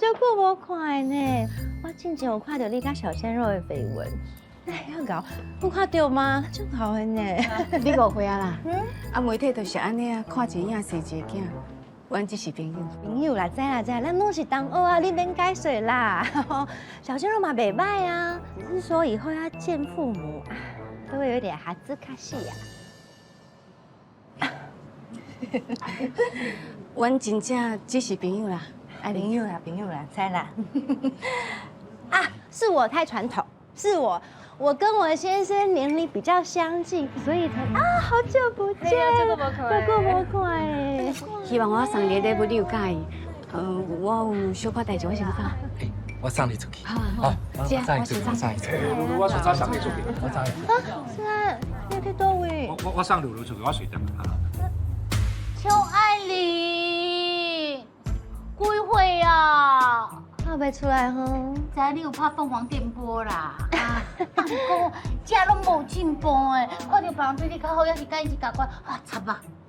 久久无看呢，我之前有看到你甲小鲜肉的绯闻。哎，要搞，有看到吗？真好的呢。你误会啊啦，啊媒体就是安尼啊，看一影生一个囝，阮只是朋友。朋友啦，知啦，咱拢是同学啊，你免解释啦。小鲜肉嘛袂歹啊，只是说以后要见父母啊，都会有点哈兹卡西呀。阮真正只是朋友啦，朋友啦，猜啦。啊，是我太传统，是我跟我先生年龄比较相近，所以才啊，好久不见，这个无看哎。希望我送你的礼物你有介意。我有小可代志，我先走。我送你出去。好，姐，我先走。我出差送你出去。我送你。是啊，你去多位？我送露露出去，我睡觉。邱爱玲，几岁啊？我袂出来吼。知影你有拍凤凰电波啦，啊，不过这拢无进步诶，看到别人对你较好，也是甲伊一共款，啊，惨啊！